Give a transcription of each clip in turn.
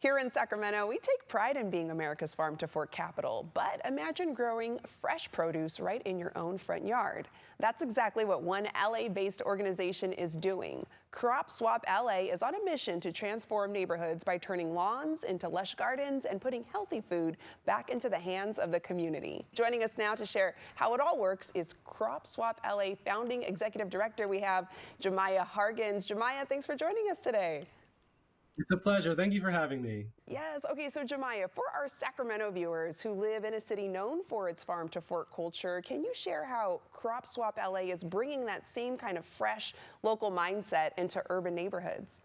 Here in Sacramento, we take pride in being America's farm to fork capital, but imagine growing fresh produce right in your own front yard. That's exactly what one LA-based organization is doing. Crop Swap LA is on a mission to transform neighborhoods by turning lawns into lush gardens and putting healthy food back into the hands of the community. Joining us now to share how it all works is Crop Swap LA founding executive director. We have Jemiah Hargens. Jemiah, thanks for joining us today. It's a pleasure. Thank you for having me. Yes. Okay. So, Jemiah, for our Sacramento viewers who live in a city known for its farm to fork culture, can you share how Crop Swap LA is bringing that same kind of fresh local mindset into urban neighborhoods?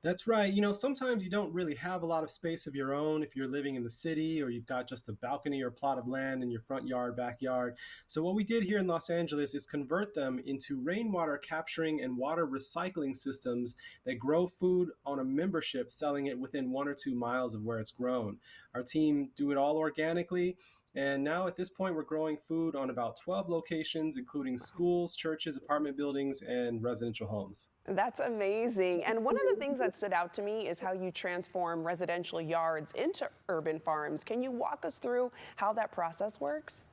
That's right. Sometimes you don't really have a lot of space of your own if you're living in the city or you've got just a balcony or plot of land in your front yard, backyard. So, what we did here in Los Angeles is convert them into rainwater capturing and water recycling systems that grow food on a membership, selling it within 1 or 2 miles of where it's grown. Our team do it all organically. And now at this point, we're growing food on about 12 locations, including schools, churches, apartment buildings, and residential homes. That's amazing. And one of the things that stood out to me is how you transform residential yards into urban farms. Can you walk us through how that process works?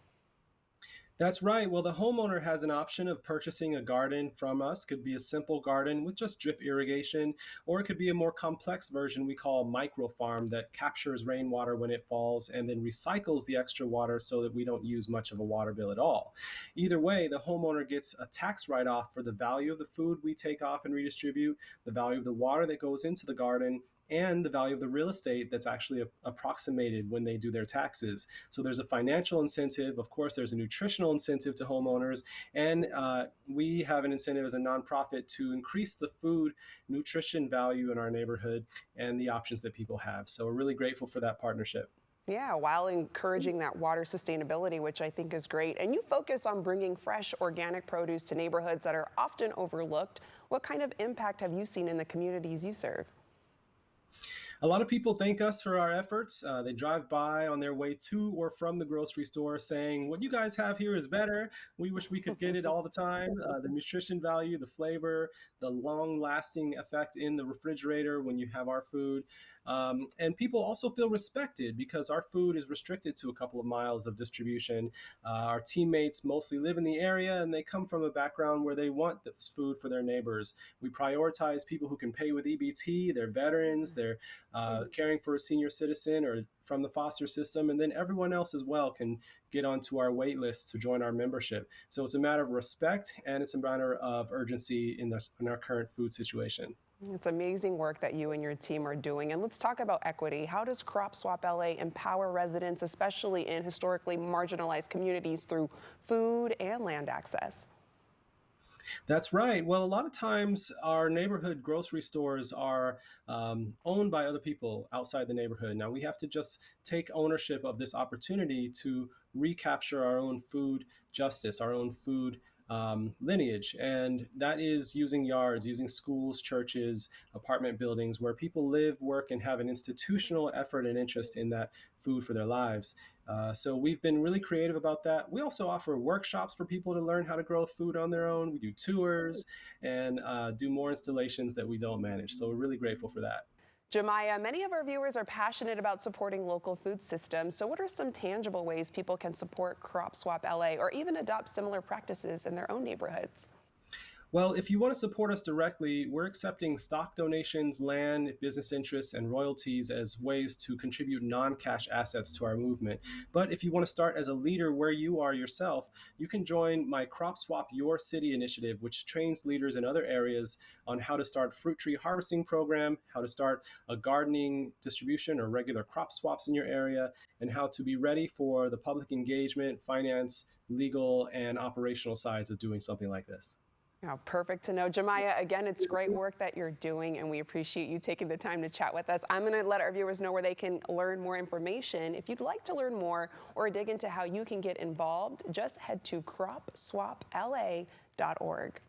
That's right. Well, the homeowner has an option of purchasing a garden from us. Could be a simple garden with just drip irrigation, or it could be a more complex version we call micro farm that captures rainwater when it falls and then recycles the extra water so that we don't use much of a water bill at all. Either way, the homeowner gets a tax write-off for the value of the food we take off and redistribute, the value of the water that goes into the garden, and the value of the real estate that's actually approximated when they do their taxes. So there's a financial incentive. Of course, there's a nutritional incentive to homeowners. And we have an incentive as a nonprofit to increase the food nutrition value in our neighborhood and the options that people have. So we're really grateful for that partnership. Yeah, while encouraging that water sustainability, which I think is great. And you focus on bringing fresh organic produce to neighborhoods that are often overlooked. What kind of impact have you seen in the communities you serve? A lot of people thank us for our efforts. They drive by on their way to or from the grocery store saying, "What you guys have here is better. We wish we could get it all the time." The nutrition value, the flavor, the long lasting effect in the refrigerator when you have our food. And people also feel respected because our food is restricted to a couple of miles of distribution. Our teammates mostly live in the area and they come from a background where they want this food for their neighbors. We prioritize people who can pay with EBT, they're veterans, they're caring for a senior citizen or from the foster system, and then everyone else as well can get onto our wait list to join our membership. So it's a matter of respect and it's a matter of urgency in our current food situation. It's amazing work that you and your team are doing. And let's talk about equity. How does Crop Swap LA empower residents, especially in historically marginalized communities, through food and land access? That's right. Well, a lot of times our neighborhood grocery stores are owned by other people outside the neighborhood. Now we have to just take ownership of this opportunity to recapture our own food justice, our own food lineage. And that is using yards, using schools, churches, apartment buildings where people live, work, and have an institutional effort and interest in that food for their lives. So we've been really creative about that. We also offer workshops for people to learn how to grow food on their own. We do tours and do more installations that we don't manage. So we're really grateful for that. Jemiah, many of our viewers are passionate about supporting local food systems. So what are some tangible ways people can support Crop Swap LA or even adopt similar practices in their own neighborhoods? Well, if you want to support us directly, we're accepting stock donations, land, business interests, and royalties as ways to contribute non-cash assets to our movement. But if you want to start as a leader where you are yourself, you can join my Crop Swap Your City initiative, which trains leaders in other areas on how to start fruit tree harvesting program, how to start a gardening distribution or regular crop swaps in your area, and how to be ready for the public engagement, finance, legal, and operational sides of doing something like this. Yeah, perfect to know. Jemiah, again, it's great work that you're doing, and we appreciate you taking the time to chat with us. I'm going to let our viewers know where they can learn more information. If you'd like to learn more or dig into how you can get involved, just head to cropswapla.org.